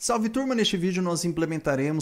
Salve turma, neste vídeo nós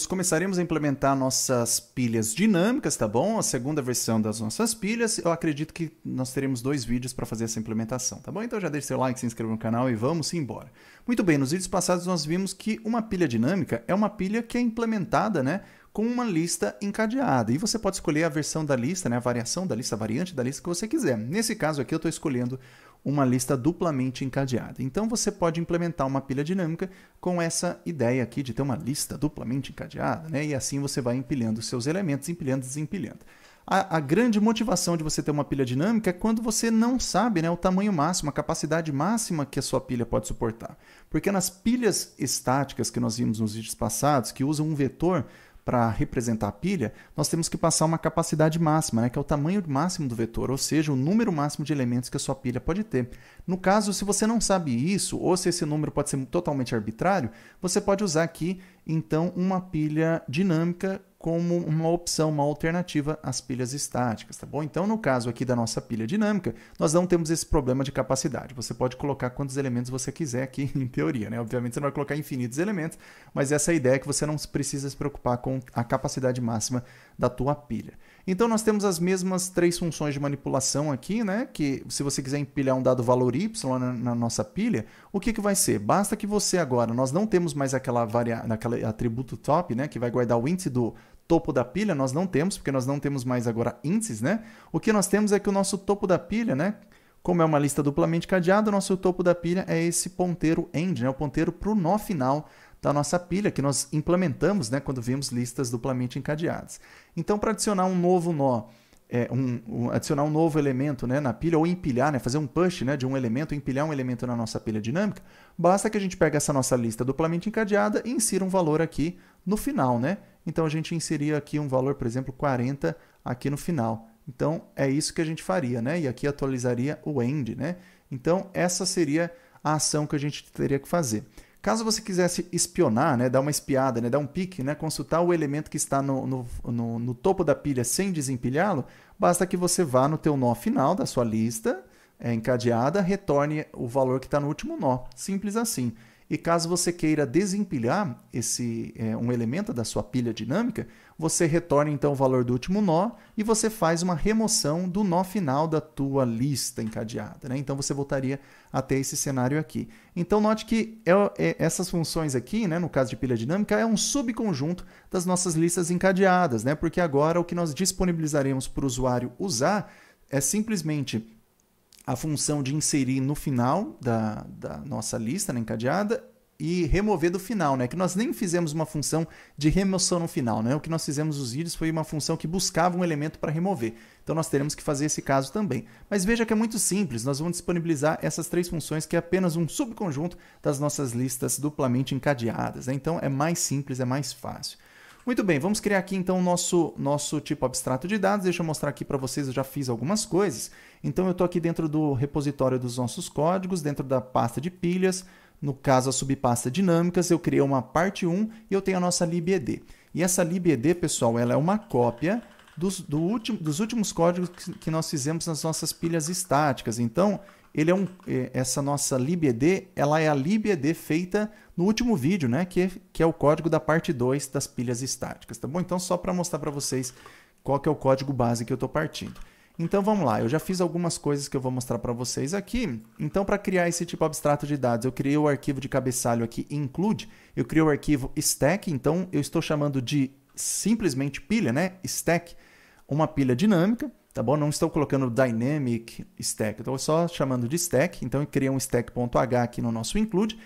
começaremos a implementar nossas pilhas dinâmicas, tá bom? A segunda versão das nossas pilhas. Eu acredito que nós teremos 2 vídeos para fazer essa implementação, tá bom? Então já deixe seu like, se inscreva no canal e vamos embora. Muito bem, nos vídeos passados nós vimos que uma pilha dinâmica é uma pilha que é implementada, né, com uma lista encadeada. E você pode escolher a versão da lista, né, a variação da lista, a variante da lista que você quiser. Nesse caso aqui eu estou escolhendo uma lista duplamente encadeada. Então você pode implementar uma pilha dinâmica com essa ideia aqui de ter uma lista duplamente encadeada, né? E assim você vai empilhando seus elementos, empilhando e desempilhando. A grande motivação de você ter uma pilha dinâmica é quando você não sabe, né, o tamanho máximo, a capacidade máxima que a sua pilha pode suportar. Porque nas pilhas estáticas que nós vimos nos vídeos passados, que usam um vetor para representar a pilha, nós temos que passar uma capacidade máxima, né, que é o tamanho máximo do vetor, ou seja, o número máximo de elementos que a sua pilha pode ter. No caso, se você não sabe isso, ou se esse número pode ser totalmente arbitrário, você pode usar aqui, então, uma pilha dinâmica como uma opção, uma alternativa às pilhas estáticas, tá bom? Então, no caso aqui da nossa pilha dinâmica, nós não temos esse problema de capacidade. Você pode colocar quantos elementos você quiser aqui, em teoria, né? Obviamente você não vai colocar infinitos elementos, mas essa é a ideia é que você não precisa se preocupar com a capacidade máxima da tua pilha. Então, nós temos as mesmas 3 funções de manipulação aqui, né? Que se você quiser empilhar um dado valor y na nossa pilha, o que vai ser? Basta que você agora, nós não temos mais aquele atributo top, né? Que vai guardar o índice do topo da pilha, nós não temos, porque nós não temos mais agora índices, né? O que nós temos é que o nosso topo da pilha, né? Como é uma lista duplamente cadeada, o nosso topo da pilha é esse ponteiro end, né? O ponteiro para o nó final da nossa pilha, que nós implementamos, né, quando vimos listas duplamente encadeadas. Então, para adicionar um novo nó, adicionar um novo elemento, né, na pilha, ou empilhar, né, fazer um push, né, de um elemento, empilhar um elemento na nossa pilha dinâmica, basta que a gente pegue essa nossa lista duplamente encadeada e insira um valor aqui no final, né? Então, a gente inseria aqui um valor, por exemplo, 40 aqui no final. Então, é isso que a gente faria, né? E aqui atualizaria o end, né? Então, essa seria a ação que a gente teria que fazer. Caso você quisesse espionar, né, dar uma espiada, né, dar um pique, né, consultar o elemento que está no topo da pilha sem desempilhá-lo, basta que você vá no teu nó final da sua lista encadeada, retorne o valor que está no último nó. Simples assim. E caso você queira desempilhar um elemento da sua pilha dinâmica, você retorna então o valor do último nó e você faz uma remoção do nó final da tua lista encadeada, né? Então você voltaria até esse cenário aqui. Então note que essas funções aqui, né, no caso de pilha dinâmica, é um subconjunto das nossas listas encadeadas, né? Porque agora o que nós disponibilizaremos para o usuário usar é simplesmente a função de inserir no final da nossa lista, né, encadeada e remover do final, né? Que nós nem fizemos uma função de remoção no final, né? O que nós fizemos nos vídeos foi uma função que buscava um elemento para remover. Então nós teremos que fazer esse caso também. Mas veja que é muito simples, nós vamos disponibilizar essas 3 funções que é apenas um subconjunto das nossas listas duplamente encadeadas, né? Então é mais simples, é mais fácil. Muito bem, vamos criar aqui então o nosso tipo abstrato de dados. Deixa eu mostrar aqui para vocês, eu já fiz algumas coisas. Então eu estou aqui dentro do repositório dos nossos códigos, dentro da pasta de pilhas, no caso a subpasta dinâmicas, eu criei uma parte 1 e eu tenho a nossa libed. E essa libed, pessoal, ela é uma cópia dos últimos códigos que nós fizemos nas nossas pilhas estáticas. Então, essa nossa libed, ela é a libed feita no último vídeo, né? Que é o código da parte 2 das pilhas estáticas, tá bom? Então, só para mostrar para vocês qual que é o código base que eu estou partindo. Então, vamos lá. Eu já fiz algumas coisas que eu vou mostrar para vocês aqui. Então, para criar esse tipo abstrato de dados, eu criei o arquivo de cabeçalho aqui, include. Eu criei o arquivo stack. Então, eu estou chamando de simplesmente pilha, né? Stack, uma pilha dinâmica. Tá bom? Não estou colocando dynamic stack, estou só chamando de stack. Então, eu criei um stack.h aqui no nosso include,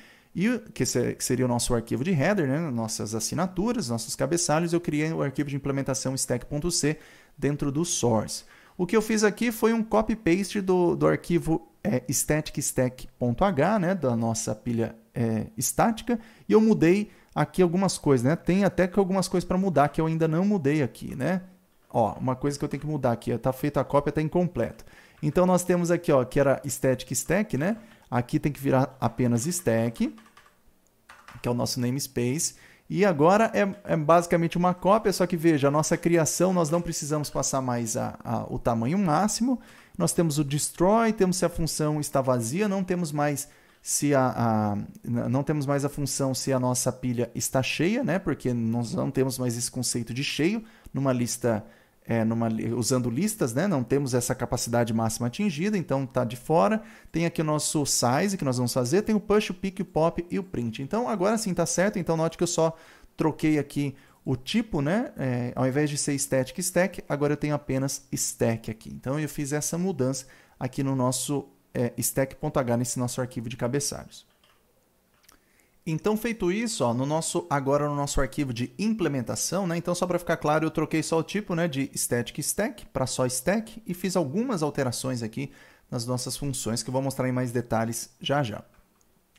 que seria o nosso arquivo de header, né? Nossas assinaturas, nossos cabeçalhos. Eu criei o arquivo de implementação stack.c dentro do source. O que eu fiz aqui foi um copy-paste do arquivo staticstack.h, né? Da nossa pilha estática, e eu mudei aqui algumas coisas, né? Tem até que algumas coisas para mudar que eu ainda não mudei aqui, né? Ó, uma coisa que eu tenho que mudar aqui, está feita a cópia, está incompleta. Então, nós temos aqui, ó, que era static stack, né? Aqui tem que virar apenas stack, que é o nosso namespace. E agora é basicamente uma cópia, só que veja, a nossa criação, nós não precisamos passar mais o tamanho máximo. Nós temos o destroy, temos se a função está vazia, não temos mais não temos mais a função se a nossa pilha está cheia, né? Porque nós não temos mais esse conceito de cheio numa lista, usando listas, né? Não temos essa capacidade máxima atingida, então está de fora. Tem aqui o nosso size que nós vamos fazer, tem o push, o pick, o pop e o print. Então agora sim está certo, então note que eu só troquei aqui o tipo, né? Ao invés de ser static stack, agora eu tenho apenas stack aqui. Então eu fiz essa mudança aqui no nosso stack.h, nesse nosso arquivo de cabeçalhos. Então, feito isso, ó, agora no nosso arquivo de implementação, né? Então, só para ficar claro, eu troquei só o tipo, né, de static stack para só stack e fiz algumas alterações aqui nas nossas funções que eu vou mostrar em mais detalhes já já.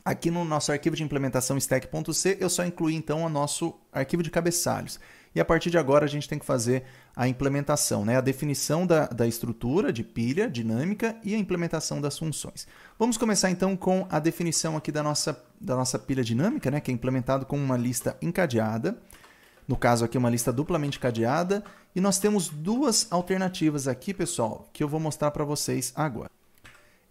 Aqui no nosso arquivo de implementação stack.c, eu só incluí então o nosso arquivo de cabeçalhos. E a partir de agora a gente tem que fazer a implementação, né? A definição da estrutura de pilha dinâmica e a implementação das funções. Vamos começar então com a definição aqui da nossa pilha dinâmica, né? Que é implementado com uma lista encadeada. No caso aqui uma lista duplamente cadeada. E nós temos duas alternativas aqui, pessoal, que eu vou mostrar para vocês agora.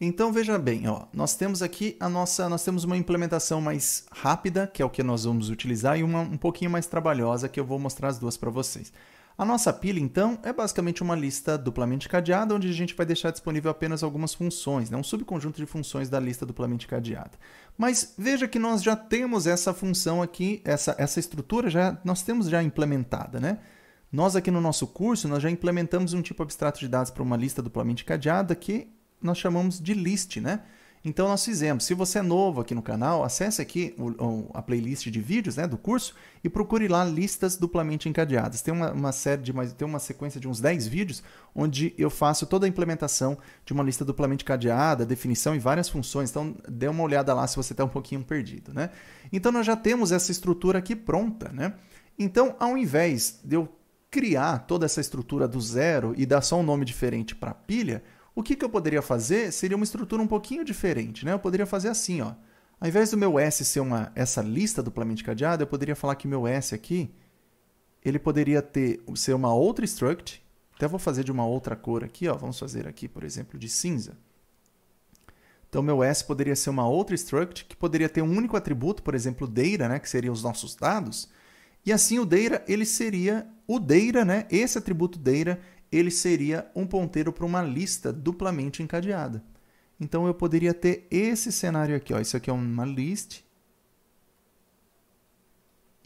Então, veja bem, ó, nós temos aqui nós temos uma implementação mais rápida, que é o que nós vamos utilizar, e uma um pouquinho mais trabalhosa, que eu vou mostrar as duas para vocês. A nossa pilha, então, é basicamente uma lista duplamente cadeada, onde a gente vai deixar disponível apenas algumas funções, né? Um subconjunto de funções da lista duplamente cadeada. Mas veja que nós já temos essa função aqui, essa estrutura, nós temos já implementada, né? Nós aqui no nosso curso, nós já implementamos um tipo abstrato de dados para uma lista duplamente cadeada que nós chamamos de list, né? Então nós fizemos. Se você é novo aqui no canal, acesse aqui a playlist de vídeos, né, do curso e procure lá listas duplamente encadeadas. Tem uma sequência de uns 10 vídeos onde eu faço toda a implementação de uma lista duplamente cadeada, definição e várias funções. Então dê uma olhada lá se você está um pouquinho perdido, né? Então nós já temos essa estrutura aqui pronta, né? Então, ao invés de eu criar toda essa estrutura do zero e dar só um nome diferente para a pilha, o que eu poderia fazer seria uma estrutura um pouquinho diferente, né? Eu poderia fazer assim, ó. Ao invés do meu S ser essa lista duplamente cadeada, eu poderia falar que meu S aqui, ele poderia ser uma outra struct. Até vou fazer de uma outra cor aqui, ó. Vamos fazer aqui, por exemplo, de cinza. Então, meu S poderia ser uma outra struct, que poderia ter um único atributo, por exemplo, data, né? Que seriam os nossos dados. E assim o data, ele seria o data, né? Esse atributo data, ele seria um ponteiro para uma lista duplamente encadeada. Então, eu poderia ter esse cenário aqui. Ó. Isso aqui é uma list.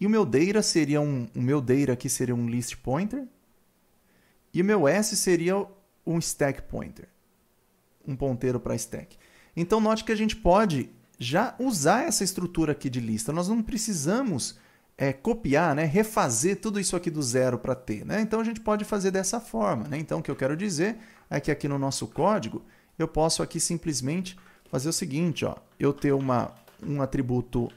E o meu data seria aqui seria um list pointer. E o meu S seria um stack pointer. Um ponteiro para stack. Então, note que a gente pode já usar essa estrutura aqui de lista. Nós não precisamos copiar, né, refazer tudo isso aqui do zero para ter, né? Então a gente pode fazer dessa forma, né? Então o que eu quero dizer é que aqui no nosso código eu posso aqui simplesmente fazer o seguinte, ó, eu ter um atributo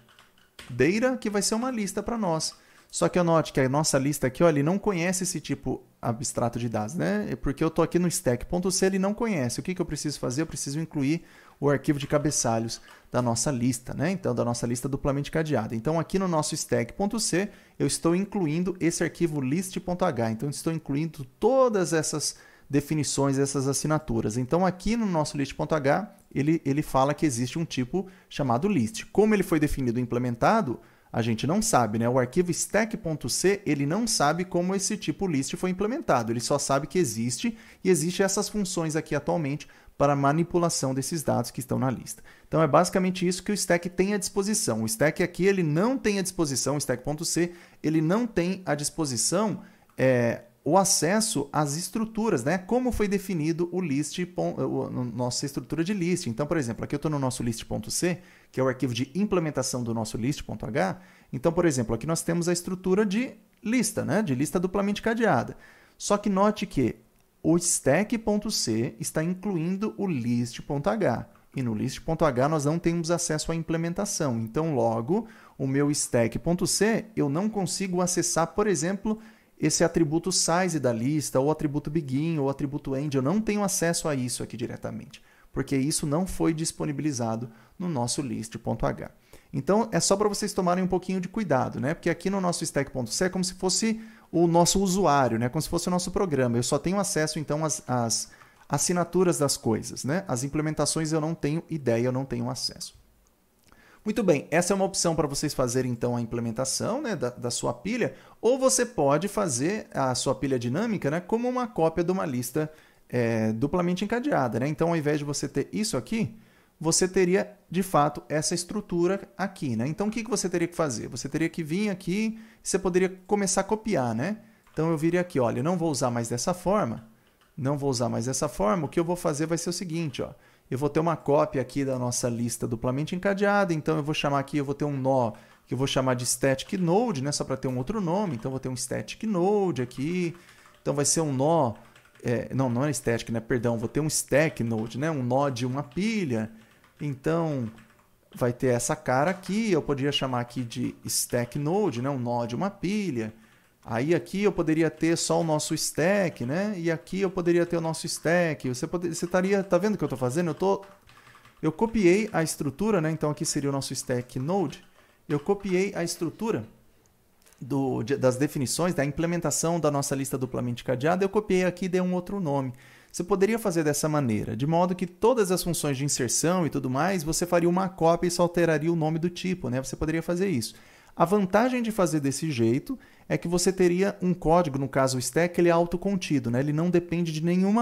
data que vai ser uma lista para nós. Só que eu note que a nossa lista aqui, ó, ele não conhece esse tipo abstrato de dados, né? Porque eu estou aqui no stack.c, ele não conhece. O que eu preciso fazer? Eu preciso incluir o arquivo de cabeçalhos da nossa lista, né? Então, da nossa lista duplamente cadeada. Então, aqui no nosso stack.c, eu estou incluindo esse arquivo list.h. Então, eu estou incluindo todas essas definições, essas assinaturas. Então, aqui no nosso list.h, ele fala que existe um tipo chamado list. Como ele foi definido e implementado, a gente não sabe, né? O arquivo stack.c, ele não sabe como esse tipo list foi implementado. Ele só sabe que existe e existem essas funções aqui atualmente para manipulação desses dados que estão na lista. Então, é basicamente isso que o stack tem à disposição. O stack aqui, ele não tem à disposição, o stack.c, ele não tem à disposição o acesso às estruturas, né? Como foi definido o list, nossa estrutura de list. Então, por exemplo, aqui eu estou no nosso list.c, que é o arquivo de implementação do nosso list.h. Então, por exemplo, aqui nós temos a estrutura de lista, né? De lista duplamente cadeada. Só que note que o stack.c está incluindo o list.h. E no list.h nós não temos acesso à implementação. Então, logo, o meu stack.c, eu não consigo acessar, por exemplo, esse atributo size da lista, ou o atributo begin, ou o atributo end. Eu não tenho acesso a isso aqui diretamente, porque isso não foi disponibilizado no nosso list.h. Então, é só para vocês tomarem um pouquinho de cuidado, né? Porque aqui no nosso stack.c é como se fosse o nosso usuário, né? Como se fosse o nosso programa. Eu só tenho acesso, então, às assinaturas das coisas, né? As implementações eu não tenho ideia, eu não tenho acesso. Muito bem, essa é uma opção para vocês fazerem então a implementação, né, da sua pilha, ou você pode fazer a sua pilha dinâmica, né, como uma cópia de uma lista duplamente encadeada, né? Então, ao invés de você ter isso aqui, você teria, de fato, essa estrutura aqui, né? Então, o que você teria que fazer? Você teria que vir aqui e você poderia começar a copiar, né? Então, eu viria aqui, olha, não vou usar mais dessa forma, o que eu vou fazer vai ser o seguinte, ó, eu vou ter uma cópia aqui da nossa lista duplamente encadeada, então eu vou chamar aqui, eu vou ter um nó que eu vou chamar de static node, né? Só para ter um outro nome, então eu vou ter um static node aqui, então vai ser um nó, não é static, né? Perdão, vou ter um stack node, né? Um nó de uma pilha. Então, vai ter essa cara aqui, eu poderia chamar aqui de stack node, né? Um nó de uma pilha. Aí aqui eu poderia ter só o nosso stack, né? E aqui eu poderia ter o nosso stack. Você estaria, tá vendo o que eu estou fazendo? Eu copiei a estrutura, né? Então aqui seria o nosso stack node. Eu copiei a estrutura das definições, da implementação da nossa lista duplamente cadeada, eu copiei aqui e dei um outro nome. Você poderia fazer dessa maneira, de modo que todas as funções de inserção e tudo mais, você faria uma cópia e só alteraria o nome do tipo, né? Você poderia fazer isso. A vantagem de fazer desse jeito é que você teria um código, no caso o stack, ele é autocontido, né? Ele não depende de nenhum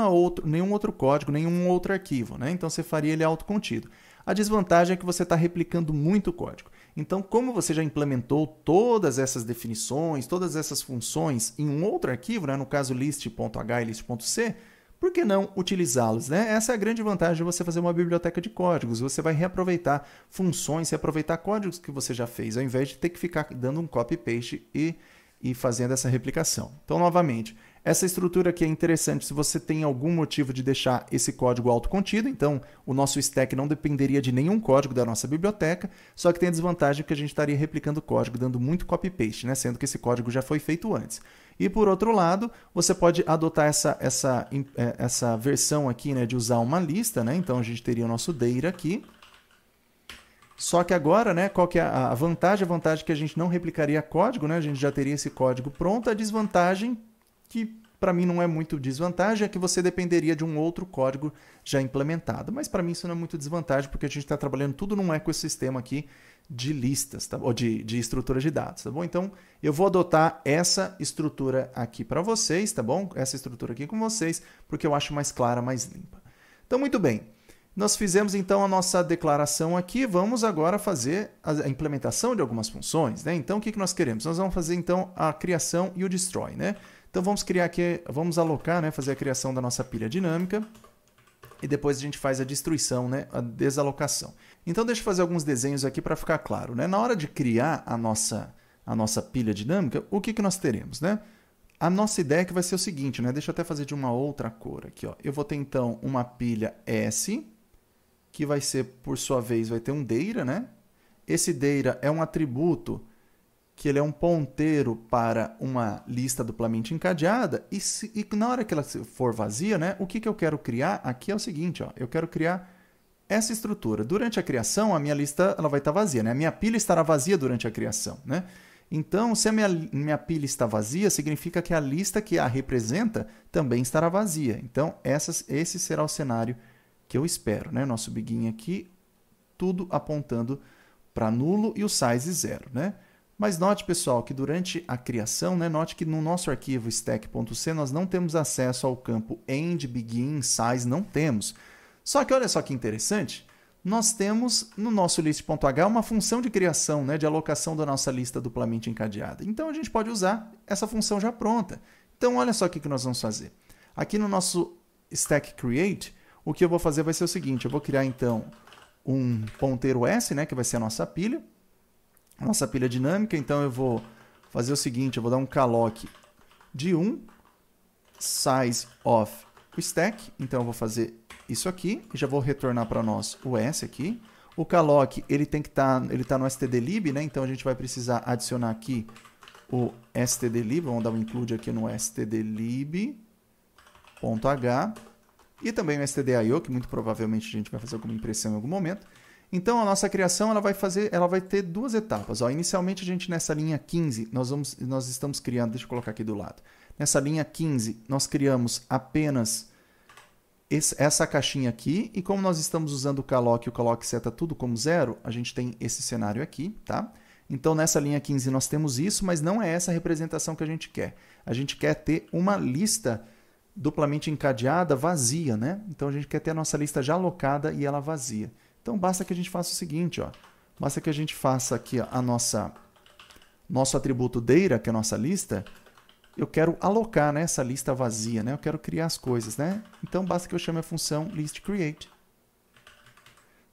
outro código, nenhum outro arquivo, né? Então você faria ele autocontido. A desvantagem é que você está replicando muito código. Então, como você já implementou todas essas definições, todas essas funções em um outro arquivo, né? No caso list.h e list.c, por que não utilizá-los, né? Essa é a grande vantagem de você fazer uma biblioteca de códigos. Você vai reaproveitar funções, reaproveitar códigos que você já fez, ao invés de ter que ficar dando um copy-paste e fazendo essa replicação. Então, novamente, essa estrutura aqui é interessante se você tem algum motivo de deixar esse código autocontido. Então, o nosso stack não dependeria de nenhum código da nossa biblioteca, só que tem a desvantagem que a gente estaria replicando o código, dando muito copy-paste, né? Sendo que esse código já foi feito antes. E, por outro lado, você pode adotar essa versão aqui, né, de usar uma lista, né? Então, a gente teria o nosso data aqui. Só que agora, né, qual que é a vantagem? A vantagem é que a gente não replicaria código, né? A gente já teria esse código pronto. A desvantagem, que para mim não é muito desvantagem, é que você dependeria de um outro código já implementado. Mas para mim isso não é muito desvantagem, porque a gente está trabalhando tudo num ecossistema aqui de listas, tá? Ou de estruturas de dados, tá bom? Então, eu vou adotar essa estrutura aqui para vocês, tá bom? Essa estrutura aqui com vocês, porque eu acho mais clara, mais limpa. Então, muito bem. Nós fizemos, então, a nossa declaração aqui. Vamos agora fazer a implementação de algumas funções, né? Então, o que nós queremos? Nós vamos fazer, então, a criação e o destroy, né? Então, vamos criar aqui, vamos alocar, né? Fazer a criação da nossa pilha dinâmica. E depois a gente faz a destruição, né? A desalocação. Então, deixa eu fazer alguns desenhos aqui para ficar claro, né? Na hora de criar a nossa pilha dinâmica, o que nós teremos, né? A nossa ideia é que vai ser o seguinte, né? Deixa eu até fazer de uma outra cor aqui, ó. Eu vou ter, então, uma pilha S, que vai ser, por sua vez, vai ter um data, né? Esse data é um atributo que ele é um ponteiro para uma lista duplamente encadeada, e na hora que ela for vazia, né? O que eu quero criar aqui é o seguinte, ó. Eu quero criar essa estrutura. Durante a criação, a minha lista ela vai estar vazia, né? A minha pilha estará vazia durante a criação, né? Então, se a minha pilha está vazia, significa que a lista que a representa também estará vazia. Então, esse será o cenário que eu espero, né? Nosso begin aqui, tudo apontando para nulo e o size 0, né? Mas note, pessoal, que durante a criação, né, note que no nosso arquivo stack.c nós não temos acesso ao campo end, begin, size, não temos. Só que olha só que interessante, nós temos no nosso list.h uma função de criação, né, de alocação da nossa lista duplamente encadeada. Então a gente pode usar essa função já pronta. Então olha só o que nós vamos fazer. Aqui no nosso stack create, o que eu vou fazer vai ser o seguinte, eu vou criar então um ponteiro S, né, que vai ser a nossa pilha dinâmica. Então eu vou fazer o seguinte, eu vou dar um calloc de 1, size of stack, então eu vou fazer isso aqui, e já vou retornar para nós o S aqui. O calloc, ele tem que ele tá no stdlib, né? Então a gente vai precisar adicionar aqui o stdlib, vamos dar um include aqui no stdlib.h, e também o stdio, que muito provavelmente a gente vai fazer alguma impressão em algum momento. Então, a nossa criação ela vai ter duas etapas. Ó, inicialmente, a gente nessa linha 15, nós estamos criando, deixa eu colocar aqui do lado. Nessa linha 15, nós criamos apenas essa caixinha aqui, e como nós estamos usando o caloc e o caloc seta tudo como 0, a gente tem esse cenário aqui, tá? Então, nessa linha 15 nós temos isso, mas não é essa a representação que a gente quer. A gente quer ter uma lista duplamente encadeada vazia, né? Então, a gente quer ter a nossa lista já alocada e ela vazia. Então, basta que a gente faça o seguinte, ó. Basta que a gente faça aqui ó, nosso atributo data, que é a nossa lista. Eu quero alocar, né, essa lista vazia, né? Eu quero criar as coisas, né? Então, basta que eu chame a função listCreate.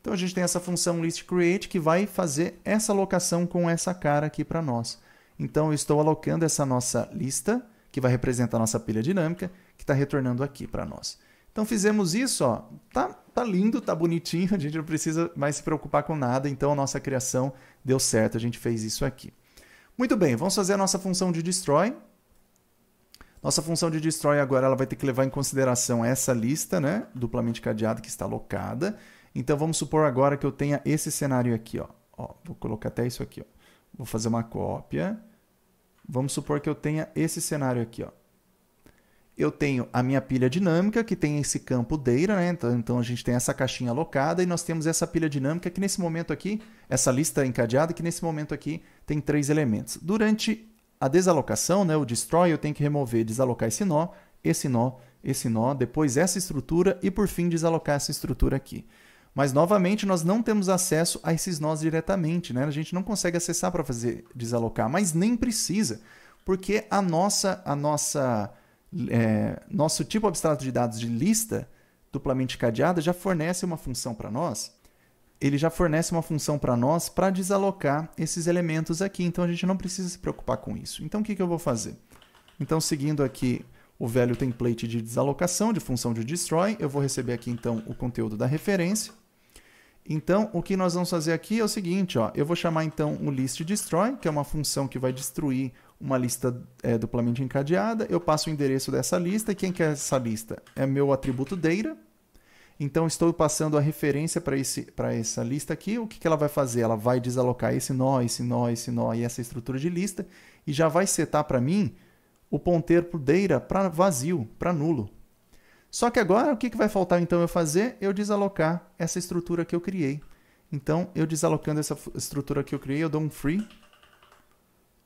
Então, a gente tem essa função listCreate que vai fazer essa alocação com essa cara aqui para nós. Então, eu estou alocando essa nossa lista, que vai representar a nossa pilha dinâmica, que está retornando aqui para nós. Então, fizemos isso, ó. Tá lindo, tá bonitinho, a gente não precisa mais se preocupar com nada. Então, a nossa criação deu certo, a gente fez isso aqui. Muito bem, vamos fazer a nossa função de destroy. Nossa função de destroy agora ela vai ter que levar em consideração essa lista, né, duplamente cadeada que está alocada. Então, vamos supor agora que eu tenha esse cenário aqui. Vou colocar até isso aqui. Ó. Vou fazer uma cópia. Vamos supor que eu tenha esse cenário aqui. Ó. Eu tenho a minha pilha dinâmica, que tem esse campo data, né? Então, a gente tem essa caixinha alocada e nós temos essa pilha dinâmica que nesse momento aqui, essa lista encadeada, que nesse momento aqui tem 3 elementos. Durante a desalocação, né, o destroy, eu tenho que remover, desalocar esse nó, depois essa estrutura e, por fim, desalocar essa estrutura aqui. Mas, novamente, nós não temos acesso a esses nós diretamente, né? A gente não consegue acessar para fazer desalocar, mas nem precisa, porque nosso tipo abstrato de dados de lista duplamente cadeada já fornece uma função para nós. Ele já fornece uma função para nós para desalocar esses elementos aqui, então a gente não precisa se preocupar com isso. Então, o que eu vou fazer? Então, seguindo aqui o velho template de desalocação, de função de destroy, eu vou receber aqui, então, o conteúdo da referência. Então, o que nós vamos fazer aqui é o seguinte, ó, eu vou chamar então o listDestroy, que é uma função que vai destruir uma lista duplamente encadeada. Eu passo o endereço dessa lista, e quem que é essa lista? É meu atributo data. Então, estou passando a referência para essa lista aqui. O que ela vai fazer? Ela vai desalocar esse nó e essa estrutura de lista, e já vai setar para mim o ponteiro para o data para vazio, para nulo. Só que agora, o que vai faltar então eu fazer? Eu desalocar essa estrutura que eu criei. Então, eu desalocando essa estrutura que eu criei, eu dou um free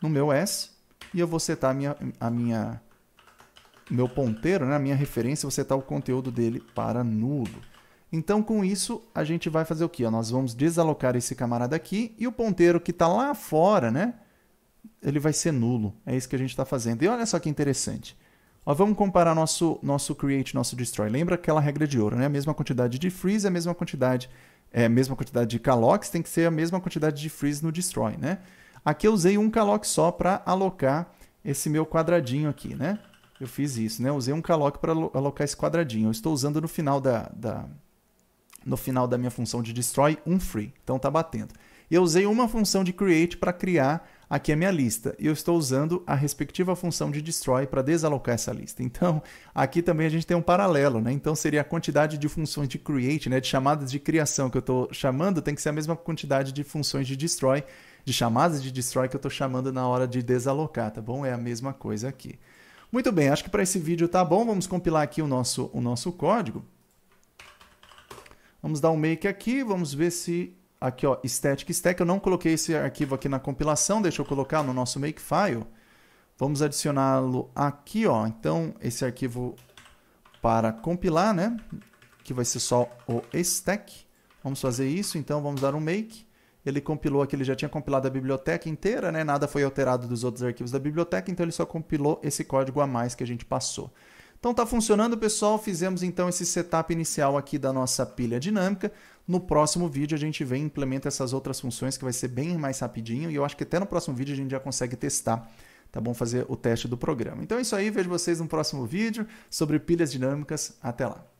no meu S e eu vou setar meu ponteiro, né, a minha referência, vou setar o conteúdo dele para nulo. Então, com isso, a gente vai fazer o quê? Nós vamos desalocar esse camarada aqui e o ponteiro que está lá fora, né, ele vai ser nulo. É isso que a gente está fazendo. E olha só que interessante. Vamos comparar nosso create, nosso destroy. Lembra aquela regra de ouro, né? A mesma quantidade de freeze, a mesma quantidade de callocs, tem que ser a mesma quantidade de freeze no destroy, né? Aqui eu usei um calloc só para alocar esse meu quadradinho aqui, né? Eu fiz isso, né? Eu usei um calloc para alocar esse quadradinho. Eu estou usando no final da minha função de destroy um free. Então tá batendo. E eu usei uma função de create para criar aqui a minha lista. E eu estou usando a respectiva função de destroy para desalocar essa lista. Então, aqui também a gente tem um paralelo, né? Então, seria a quantidade de funções de create, né? De chamadas de criação que eu estou chamando, tem que ser a mesma quantidade de funções de destroy, de chamadas de destroy que eu estou chamando na hora de desalocar, tá bom? É a mesma coisa aqui. Muito bem, acho que para esse vídeo tá bom. Vamos compilar aqui o nosso código. Vamos dar um make aqui, vamos ver se... Aqui, ó, static stack, eu não coloquei esse arquivo aqui na compilação, deixa eu colocar no nosso makefile. Vamos adicioná-lo aqui, ó. Então, esse arquivo para compilar, né? Que vai ser só o stack. Vamos fazer isso, então vamos dar um make. Ele compilou aqui, ele já tinha compilado a biblioteca inteira, né? Nada foi alterado dos outros arquivos da biblioteca, então ele só compilou esse código a mais que a gente passou. Então tá funcionando, pessoal. Fizemos então esse setup inicial aqui da nossa pilha dinâmica. No próximo vídeo a gente vem e implementa essas outras funções que vai ser bem mais rapidinho e eu acho que até no próximo vídeo a gente já consegue testar, tá bom? Fazer o teste do programa. Então é isso aí, vejo vocês no próximo vídeo sobre pilhas dinâmicas. Até lá!